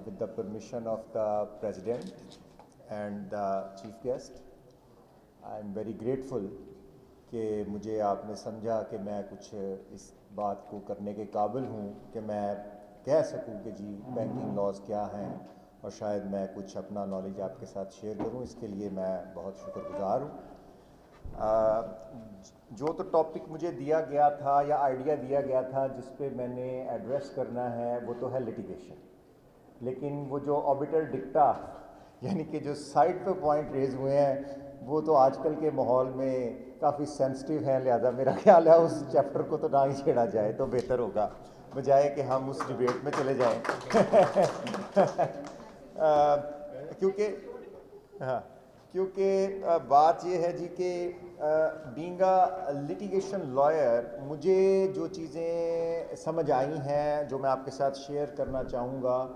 with the permission of the President and the Chief Guest, I am very grateful کہ مجھے آپ نے سمجھا کہ میں کچھ اس بات کو کرنے کے قابل ہوں کہ میں کہہ سکوں کہ جی بینکنگ لاز کیا ہیں اور شاید میں کچھ اپنا نالج آپ کے ساتھ شیئر کروں. اس کے لیے میں بہت شکر گزار ہوں. جو تو ٹاپک مجھے دیا گیا تھا یا آئیڈیا دیا گیا تھا جس پہ میں نے ایڈریس کرنا ہے وہ تو ہے لٹیگیشن, لیکن وہ جو آربٹر ڈکٹا یعنی کہ جو سائڈ پہ پوائنٹ ریز ہوئے ہیں وہ تو آج کل کے ماحول میں کافی سینسٹیو ہیں, لہذا میرا خیال ہے اس چیپٹر کو تو نہ ہی چھیڑا جائے تو بہتر ہوگا بجائے کہ ہم اس ڈیبیٹ میں چلے جائیں. کیونکہ بات یہ ہے جی کہ بینگ اے لٹیگیشن لائر مجھے جو چیزیں سمجھ آئی ہیں جو میں آپ کے ساتھ شیئر کرنا چاہوں گا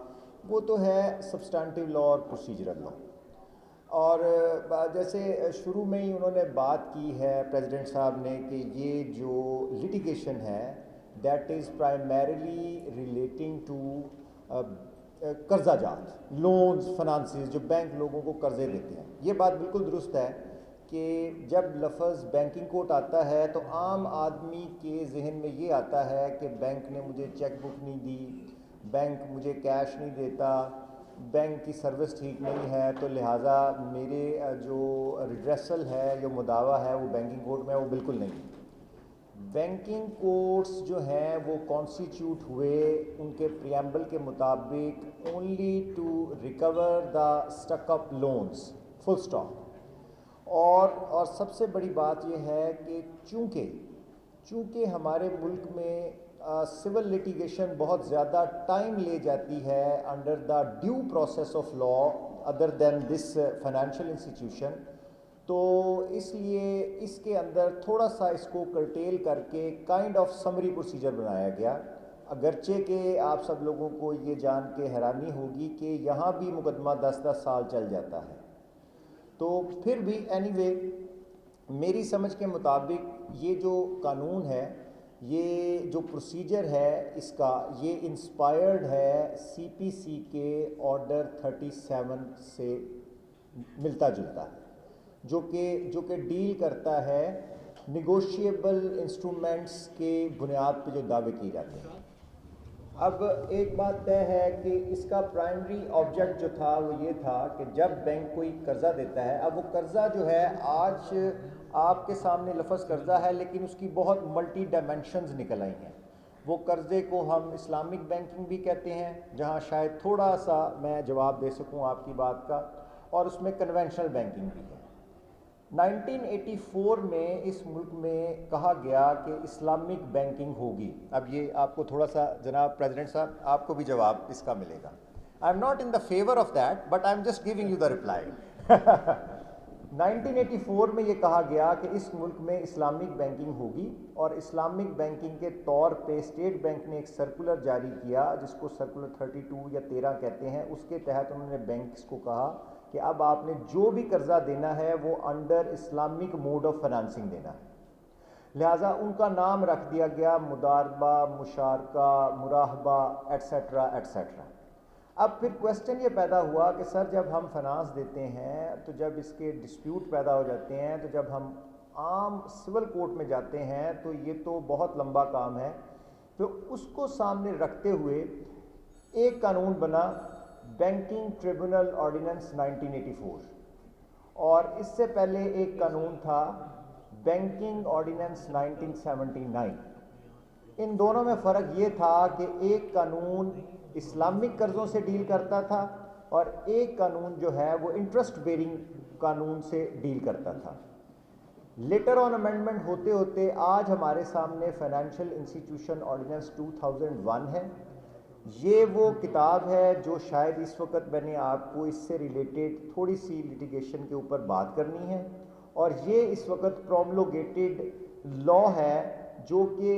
وہ تو ہے سبسٹانٹیو لا اور پروسیجرل لا. اور جیسے شروع میں ہی انہوں نے بات کی ہے پریزیڈنٹ صاحب نے کہ یہ جو لٹیگیشن ہے that is primarily relating to قرضہ جات, لونز, فنانسز جو بینک لوگوں کو قرضے دیتے ہیں. یہ بات بالکل درست ہے کہ جب لفظ بینکنگ کوٹ آتا ہے تو عام آدمی کے ذہن میں یہ آتا ہے کہ بینک نے مجھے چیک بک نہیں دی, بینک مجھے کیش نہیں دیتا, بینک کی سروس ٹھیک نہیں ہے, تو لہٰذا میرے جو ریڈریسل ہے جو مداوع ہے وہ بینکنگ کوڈ میں وہ بالکل نہیں. بینکنگ کوڈس جو ہیں وہ کانسٹیٹیوٹ ہوئے ان کے پریامبل کے مطابق only to recover the stuck up loans, full stop. اور سب سے بڑی بات یہ ہے کہ چونکہ ہمارے ملک میں سول لٹیگیشن بہت زیادہ ٹائم لے جاتی ہے under the due process of law other then this financial institution, تو اس لیے اس کے اندر تھوڑا سا اس کو کرٹیل کر کے کائنڈ آف سمری پروسیجر بنایا گیا. اگرچہ کہ آپ سب لوگوں کو یہ جان کے حیرانی ہوگی کہ یہاں بھی مقدمہ 10 سال چل جاتا ہے, تو پھر بھی اینی وے میری سمجھ کے مطابق یہ جو قانون ہے, یہ جو پروسیجر ہے اس کا, یہ انسپائرڈ ہے سی پی سی کے آرڈر 37 سے ملتا جلتا ہے جو کہ ڈیل کرتا ہے نیگوشیبل انسٹرومنٹس کے بنیاد پہ جو دعوے کیے جاتے ہیں. اب ایک بات طے ہے کہ اس کا پرائمری آبجیکٹ جو تھا وہ یہ تھا کہ جب بینک کوئی قرضہ دیتا ہے, اب وہ قرضہ جو ہے آج آپ کے سامنے لفظ قرضہ ہے لیکن اس کی بہت ملٹی ڈائمینشنز نکل آئی ہیں. وہ قرضے کو ہم اسلامک بینکنگ بھی کہتے ہیں جہاں شاید تھوڑا سا میں جواب دے سکوں آپ کی بات کا, اور اس میں کنونشنل بینکنگ بھی ہے. 1984 میں اس ملک میں کہا گیا کہ اسلامک بینکنگ ہوگی. اب یہ آپ کو تھوڑا سا جناب پریزیڈنٹ صاحب آپ کو بھی جواب اس کا ملے گا. I am not in the favour of that but I am just giving you the reply. 1984 میں یہ کہا گیا کہ اس ملک میں اسلامک بینکنگ ہوگی, اور اسلامک بینکنگ کے طور پہ اسٹیٹ بینک نے ایک سرکولر جاری کیا جس کو سرکولر 32 یا 13 کہتے ہیں. اس کے تحت انہوں نے بینکس کو کہا کہ اب آپ نے جو بھی قرضہ دینا ہے وہ under Islamic mode of financing دینا ہے. لہٰذا ان کا نام رکھ دیا گیا مداربہ, مشارکہ, مراہبہ ایٹسیٹرا ایٹسیٹرا. اب پھر کویسچن یہ پیدا ہوا کہ سر جب ہم فنانس دیتے ہیں تو جب اس کے ڈسپیوٹ پیدا ہو جاتے ہیں تو جب ہم عام سول کورٹ میں جاتے ہیں تو یہ تو بہت لمبا کام ہے. تو اس کو سامنے رکھتے ہوئے ایک قانون بنا بینکنگ ٹریبونل آرڈیننس 1984, اور اس سے پہلے ایک قانون تھا بینکنگ آرڈیننس 1979. ان دونوں میں فرق یہ تھا کہ ایک قانون اسلامک قرضوں سے ڈیل کرتا تھا اور ایک قانون جو ہے وہ انٹرسٹ بیرنگ قانون سے ڈیل کرتا تھا. لیٹر آن امینڈمنٹ ہوتے ہوتے آج ہمارے سامنے فائنینشیل انسٹیٹیوشن آرڈیننس 2001 ہے. یہ وہ کتاب ہے جو شاید اس وقت میں نے آپ کو اس سے ریلیٹڈ تھوڑی سی لٹیگیشن کے اوپر بات کرنی ہے, اور یہ اس وقت پرومولوگیٹڈ لا ہے جو کہ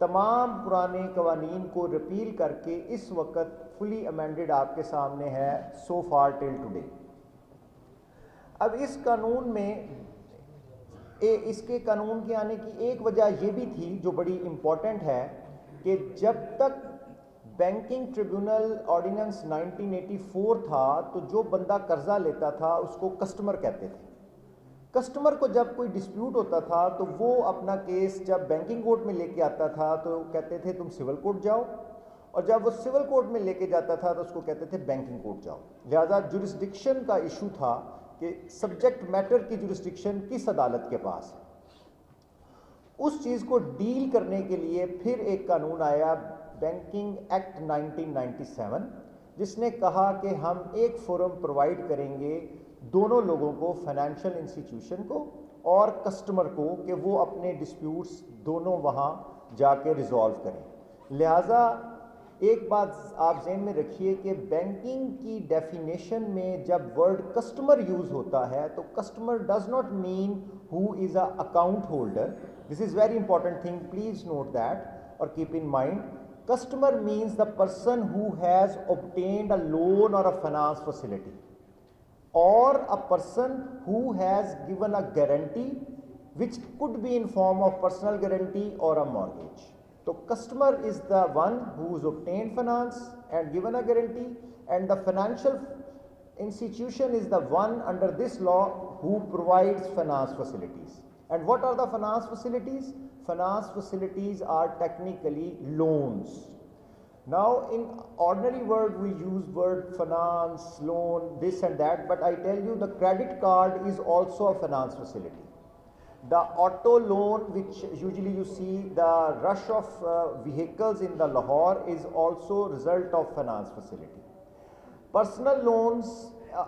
تمام پرانے قوانین کو ریپیل کر کے اس وقت فلی امینڈڈ آپ کے سامنے ہے سو فار ٹل ٹوڈے. اب اس قانون میں اس کے قانون کے آنے کی ایک وجہ یہ بھی تھی جو بڑی امپورٹنٹ ہے کہ جب تک بینکنگ ٹریبیونل آرڈیننس 1984 تھا تو جو بندہ قرضہ لیتا تھا اس کو کسٹمر کہتے تھے. کسٹمر کو جب کوئی ڈسپیوٹ ہوتا تھا تو وہ اپنا کیس جب بینکنگ کورٹ میں لے کے آتا تھا تو کہتے تھے تم سول کورٹ جاؤ, اور جب وہ سول کورٹ میں لے کے جاتا تھا تو اس کو کہتے تھے بینکنگ کورٹ جاؤ. لہٰذا جورسڈکشن کا ایشو تھا کہ سبجیکٹ میٹر کی جورسڈکشن کس عدالت کے پاس ہے. اس چیز کو ڈیل کرنے کے لیے پھر ایک قانون آیا, بینکنگ ایکٹ 1997, جس نے کہا کہ ہم ایک فورم پرووائڈ کریں گے دونوں لوگوں کو, فائنینشیل انسٹیٹیوشن کو اور کسٹمر کو, کہ وہ اپنے ڈسپیوٹس دونوں وہاں جا کے ریزالو کریں. لہٰذا ایک بات آپ ذہن میں رکھیے کہ بینکنگ کی ڈیفینیشن میں جب ورڈ کسٹمر یوز ہوتا ہے تو customer does not mean who is a account holder. This is very important thing, please note that اور keep in mind. Customer means the person who has obtained a loan or a finance facility, or a person who has given a guarantee which could be in form of personal guarantee or a mortgage. So customer is the one who has obtained finance and given a guarantee, and the financial institution is the one under this law who provides finance facilities. And what are the finance facilities? Finance facilities are technically loans. Now in ordinary word we use word finance, loan, this and that, but I tell you the credit card is also a finance facility. The auto loan, which usually you see the rush of vehicles in the Lahore, is also result of finance facility. Personal loans,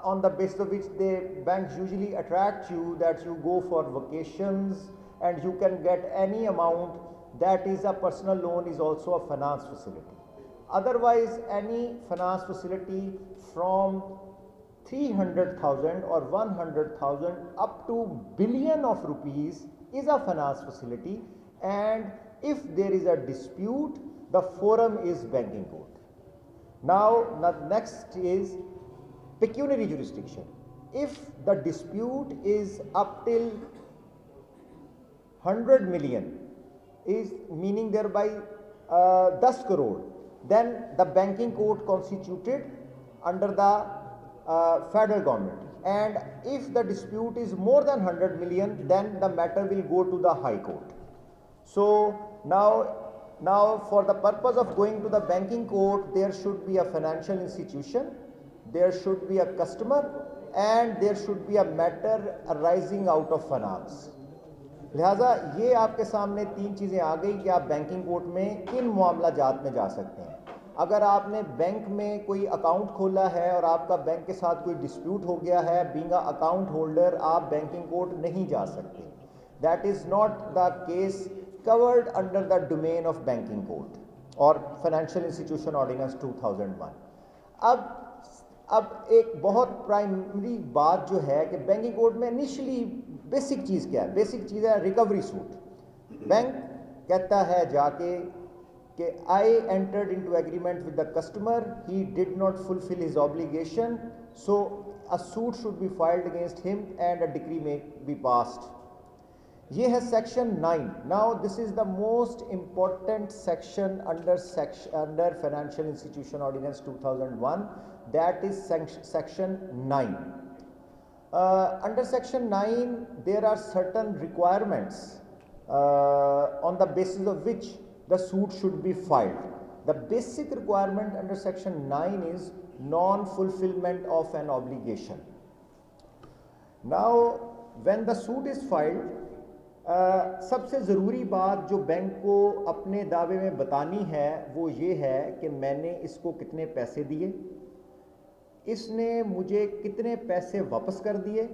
on the basis of which the banks usually attract you, that you go for vacations and you can get any amount, that is a personal loan, is also a finance facility. Otherwise, any finance facility from 300,000 or 100,000 up to billion of rupees is a finance facility, and if there is a dispute, the forum is banking court. Now the next is pecuniary jurisdiction. If the dispute is up till 100 million, is meaning thereby 10 crore, then the banking court constituted under the federal government. And if the dispute is more than 100 million, then the matter will go to the High Court. So now for the purpose of going to the banking court, there should be a financial institution, there should be a customer, and there should be a matter arising out of finance. لہٰذا یہ آپ کے سامنے تین چیزیں آ گئی کہ آپ بینکنگ کورٹ میں کن معاملہ جات میں جا سکتے ہیں. اگر آپ نے بینک میں کوئی اکاؤنٹ کھولا ہے اور آپ کا بینک کے ساتھ کوئی ڈسپیوٹ ہو گیا ہے, بینگ اے اکاؤنٹ ہولڈر آپ بینکنگ کورٹ نہیں جا سکتے. That is not the case covered under the domain of banking code اور فائنینشیل انسٹیٹیوشن آرڈیننس 2001. اب ایک بہت پرائمری بات جو ہے کہ بینکنگ کوڈ میں انیشلی بیسک چیز کیا ہے؟ بیسک چیز ہے ریکوری سوٹ. بینک کہتا ہے جا کے کہ I entered into agreement with the customer, he did not fulfil his obligation, so a suit should be filed against him and a decree may be passed. یہ ہے section 9. Now this is the most important section under Financial Institution Ordinance 2001, that is section 9. Under section 9 there are certain requirements on the basis of which the suit should be filed. The basic requirement under section 9 is non-fulfillment of an obligation. Now when the suit is filed, سب سے ضروری بات جو bank کو اپنے دعوے میں بتانی ہے وہ یہ ہے کہ میں نے اس کو کتنے پیسے دیے, اس نے مجھے کتنے پیسے واپس کر دیے,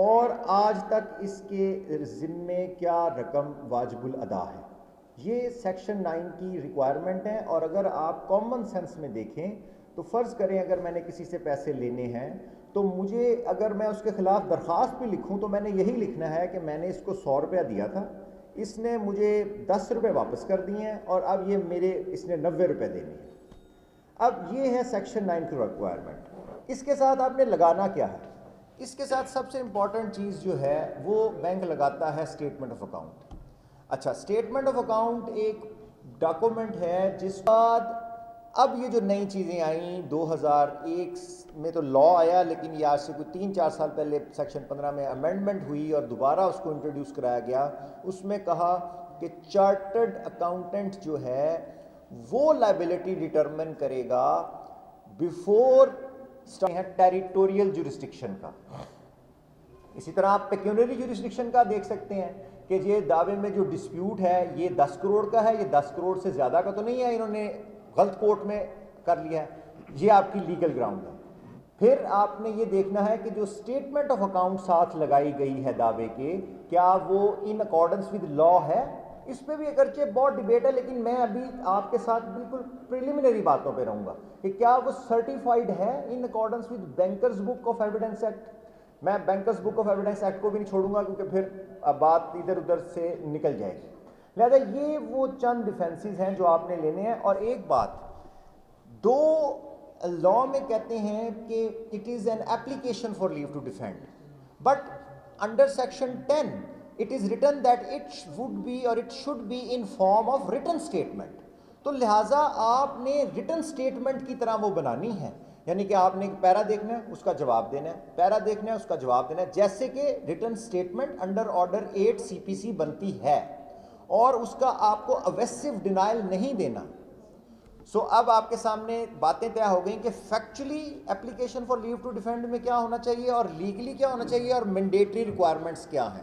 اور آج تک اس کے ذمے کیا رقم واجب الادا ہے. یہ سیکشن 9 کی ریکوائرمنٹ ہے. اور اگر آپ کامن سینس میں دیکھیں تو فرض کریں اگر میں نے کسی سے پیسے لینے ہیں تو مجھے اگر میں اس کے خلاف درخواست بھی لکھوں تو میں نے یہی لکھنا ہے کہ میں نے اس کو 100 روپیہ دیا تھا, اس نے مجھے 10 روپے واپس کر دیے ہیں, اور اب یہ اس نے 90 روپے دینے ہیں. اب یہ ہے سیکشن 9 کی ریکوائرمنٹ. اس کے ساتھ آپ نے لگانا کیا ہے؟ اس کے ساتھ سب سے امپورٹنٹ چیز جو ہے وہ بینک لگاتا ہے اسٹیٹمنٹ آف اکاؤنٹ. اچھا, اسٹیٹمنٹ آف اکاؤنٹ ایک ڈاکومنٹ ہے جس بعد اب یہ جو نئی چیزیں آئیں 2001 میں تو لا آیا، لیکن یہ آج سے کوئی 3-4 سال پہلے سیکشن 15 میں امینڈمنٹ ہوئی اور دوبارہ اس کو انٹروڈیوس کرایا گیا. اس میں کہا کہ چارٹرڈ اکاؤنٹنٹ جو ہے وہ لائبلٹی ڈٹرمن کرے گا بیفور ٹیریٹوریل جورسڈکشن کا. اسی طرح آپ پیکیونری جورسڈکشن کا دیکھ سکتے ہیں کہ یہ دعوے میں جو ڈسپیوٹ ہے یہ 10 کروڑ کا ہے، یہ 10 کروڑ سے زیادہ کا تو نہیں ہے، انہوں نے غلط کورٹ میں کر لیا ہے، یہ آپ کی لیگل گراؤنڈ ہے. پھر آپ نے یہ دیکھنا ہے کہ جو اسٹیٹمنٹ آف اکاؤنٹ ساتھ لگائی گئی ہے دعوے کے، کیا وہ ان اکارڈنس ود لا ہے. اس پہ بھی اگرچہ بہت ڈبیٹ ہے، لیکن میں ابھی آپ کے ساتھ بالکل پریلیمنری باتوں پہ رہوں گا کہ کیا وہ سرٹیفائڈ ہے in accordance with bankers book of evidence act. میں bankers book of evidence act کو بھی نہیں چھوڑوں گا کیونکہ پھر بات ادھر ادھر سے نکل جائے گی. لہذا یہ وہ چند ڈیفینسز ہیں جو آپ نے لینے ہیں. اور ایک بات، دو لا میں کہتے ہیں کہ it is an application for leave to defend, but under section 10 it is written that it would be or it should be in form of written statement. تو لہٰذا آپ نے ریٹن اسٹیٹمنٹ کی طرح وہ بنانی ہے، یعنی کہ آپ نے ایک پیرا دیکھنا ہے اس کا جواب دینا ہے، پیرا دیکھنا ہے اس کا جواب دینا ہے، جیسے کہ return statement under order 8 CPC بنتی ہے، اور اس کا آپ کو اویسو ڈینائل نہیں دینا. سو اب آپ کے سامنے باتیں طے ہو گئیں کہ factually application for leave to defend میں کیا ہونا چاہیے اور لیگلی کیا ہونا چاہیے اور مینڈیٹری ریکوائرمنٹس کیا ہیں.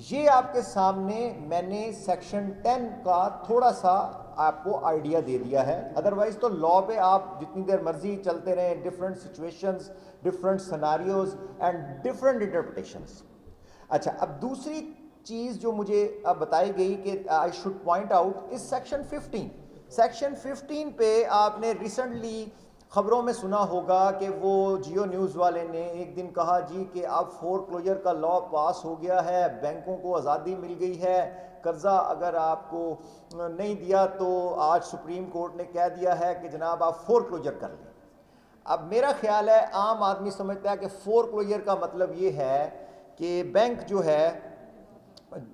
یہ آپ کے سامنے میں نے سیکشن 10 کا تھوڑا سا آپ کو آئیڈیا دے دیا ہے. ادروائز تو لا پہ آپ جتنی دیر مرضی چلتے رہیں، different situations, different scenarios and different interpretations. اچھا، اب دوسری چیز جو مجھے اب بتائی گئی کہ I should point out is section 15. Section 15 پہ آپ نے ریسنٹلی خبروں میں سنا ہوگا کہ وہ جیو نیوز والے نے ایک دن کہا جی کہ اب فور کلوجر کا لا پاس ہو گیا ہے، بینکوں کو آزادی مل گئی ہے، قرضہ اگر آپ کو نہیں دیا تو آج سپریم کورٹ نے کہہ دیا ہے کہ جناب آپ فور کلوجر کر لیں. اب میرا خیال ہے عام آدمی سمجھتا ہے کہ فور کلوجر کا مطلب یہ ہے کہ بینک جو ہے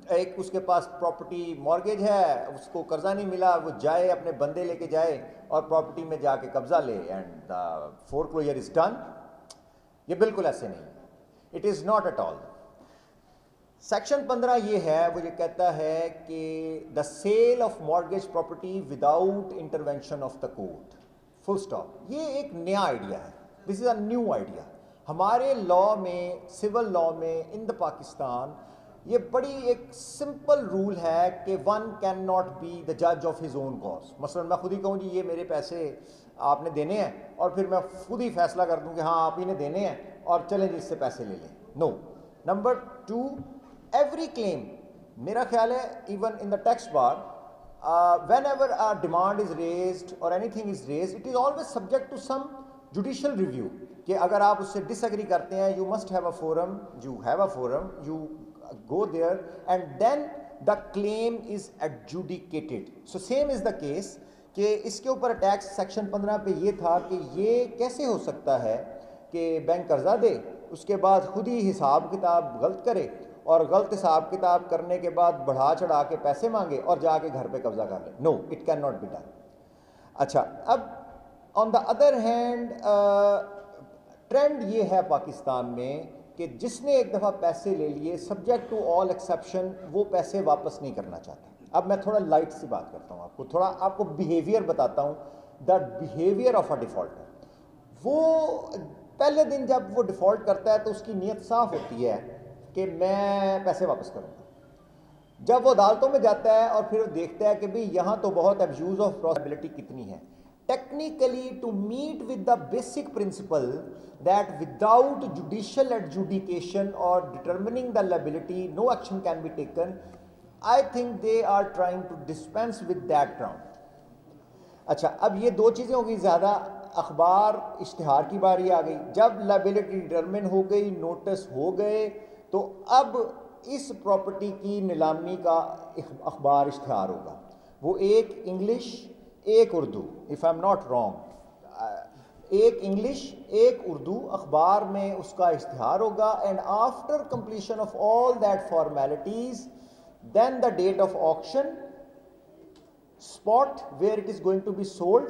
ایک اس کے پاس پراپرٹی مارگیج ہے، اس کو قرضہ نہیں ملا، وہ جائے اپنے بندے لے کے جائے اور پراپرٹی میں جا کے قبضہ لے and foreclosure is done. یہ بالکل ایسے نہیں، it is not at all. Section 15 یہ ہے، وہ یہ کہتا ہے کہ the sale of mortgage property without intervention of the court, full stop. یہ ایک نیا آئیڈیا ہے، دس از اے نیو آئیڈیا. ہمارے لا میں، سول لا میں ان دا پاکستان یہ بڑی ایک سمپل رول ہے کہ one can not be the جج آف ہز اون کاز. مثلا میں خود ہی کہوں جی یہ میرے پیسے آپ نے دینے ہیں، اور پھر میں خود ہی فیصلہ کر دوں کہ ہاں آپ ہی نے دینے ہیں اور چلیں جی اس سے پیسے لے لیں. نو. نمبر 2، ایوری کلیم، میرا خیال ہے even in the tax bar whenever a demand is raised or anything is raised, it is always subject to some judicial review. کہ اگر آپ اس سے ڈس ایگری کرتے ہیں، you must have a forum, you have a forum, you go there and then the claim is adjudicated. So same is the case کہ اس کے اوپر tax section 15 پہ یہ تھا کہ یہ کیسے ہو سکتا ہے کہ بینک قرضہ دے، اس کے بعد خود ہی حساب کتاب غلط کرے اور غلط حساب کتاب کرنے کے بعد بڑھا چڑھا کے پیسے مانگے اور جا کے گھر پہ قبضہ کر لے. No, it can not be done. اچھا، اب on the other hand trend یہ ہے پاکستان میں کہ جس نے ایک دفعہ پیسے لے لیے، سبجیکٹ ٹو آل ایکسیپشن، وہ پیسے واپس نہیں کرنا چاہتا. اب میں تھوڑا لائٹ سی بات کرتا ہوں، آپ کو تھوڑا آپ کو بیہیویئر بتاتا ہوں. The behaviour of a defaulter, وہ پہلے دن جب وہ ڈیفالٹ کرتا ہے تو اس کی نیت صاف ہوتی ہے کہ میں پیسے واپس کروں گا. جب وہ عدالتوں میں جاتا ہے اور پھر وہ دیکھتا ہے کہ بھئی یہاں تو بہت ابیوز آف پرابیلٹی کتنی ہے. Technically to meet with the basic principle that without judicial adjudication or determining the liability no action can be taken, I think they are trying to dispense with that ground. اچھا، اب یہ دو چیزیں ہو گئی. زیادہ اخبار اشتہار کی باری آ گئی. جب لائبلٹی ڈٹرمن ہو گئی، نوٹس ہو گئے، تو اب اس پراپرٹی کی نیلامی کا اخبار اشتہار ہوگا. وہ ایک انگلش ایک Urdu, if I am not wrong, ایک انگلش ایک اردو اخبار میں اس کا اشتہار ہوگا. And after completion of all that formalities, then the date of auction, spot where it is going to be sold,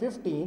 15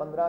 15